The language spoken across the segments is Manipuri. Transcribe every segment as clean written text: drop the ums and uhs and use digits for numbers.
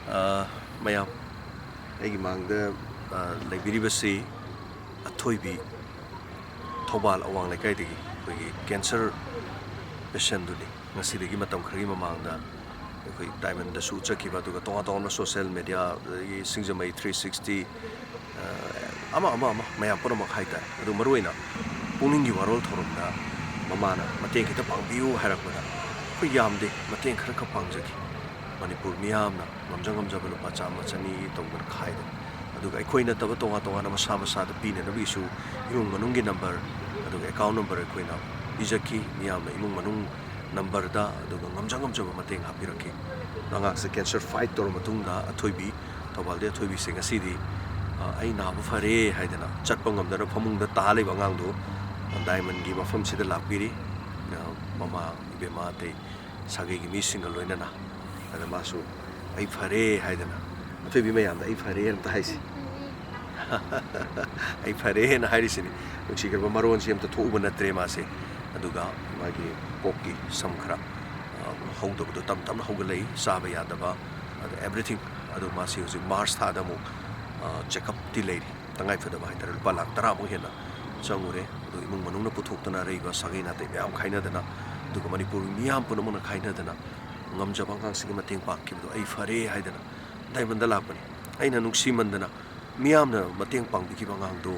Meeyam, I mang the Libiribasi, Athoibi, Thobal awang like I cancer patient duni. Nasi the Gimatam Krima Manga, Diamond the Sucha Kiva to Tonga social media, Singzamay 360, Ama Meeyam Ponama Haita, the Maruina, Puning you are all Torunda, Mamana, Matengna Pangbu, Harakuna, Kuyamdi, Mateng Krakapangjaki. Manipur Meeyam na ngamjang jabalo pachama chani tongbar khai aduga aikoina taba tonga tonga na masa masa da pin na bisu imung manungi number aduga account number aikoina ijaki Meeyam na imung manung number da aduga ngamjang jaba mateng hapiraki nangak se cancer fight tor matungda Athoibi tobalde Athoibi se ngasidi ai Naba phare haidana chatpa ngamdana phamung da ta leba ngang do diamond gi mafam sida lakpiri mama ibema te sage gi mi single loina na ada masu ai phare haidana Athoibi Meeyam ai phare anta haisi ai phare na harisini nuksi garba maron sim ta thoba natre ma se aduga magi kokki samkhra haudabu do tam tam haugalai saba yadaba everything adu ma se uji mars tha da mu check up ti lei tangai phadaba haidara lupa lak tara mu hena changure adu imung manung na puthokna reiba sagai na te myam khaina dana aduga Manipur Meeyam punamuna khaina dana ngamjabang kang sige mateng pangkibdo ai phare haidana daimanda lakpani aina nungsi mandana Meeyam na mateng pangbikiba ngangdo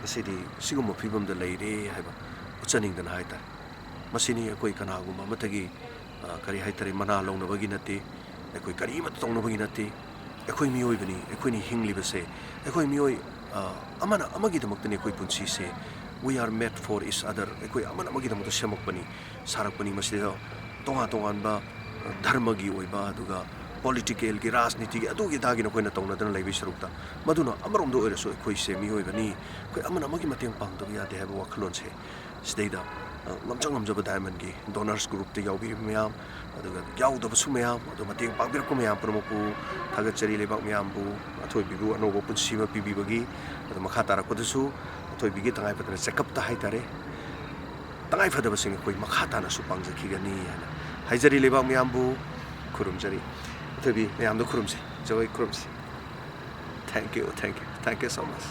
asidi sigum phibam da leire haiba uchaning dana haita masini akoi kanaguma matagi kari haitari mana longna bagi nati akoi kari mat tongna bagi nati akoi mioi bani akoi ni hingli base akoi mioi amana amagi damaktani akoi punsi se we are made for each other akoi amana amagi damakta semak bani sarak bani masida tonga tongan ba Dharma gi oiba aduga political gi rajniti gi adugi dagi na koina tongna dana leibi sarukta maduna amarom do oiraso khoi se mi oibani khoi amana amagi mateng pang do ya de haba wakhlon se steida ngamjang jaba diamond gi donors group te yaubi Meeyam aduga yaudaba su Meeyam adu mateng pang bir ko Meeyam promoku thaga chari lebak Meeyam bu Athoibi bu anogo punsi ma pibi bagi adu makha tara ko su Athoibi gi tangai patana check up ta haitare tangai phadaba sing khoi makha tana su pangjaki gani ana Haijari lebak Meeyam bu kurumjari Athoibi Meeyam do kurumsi joy kurumsi thank you so much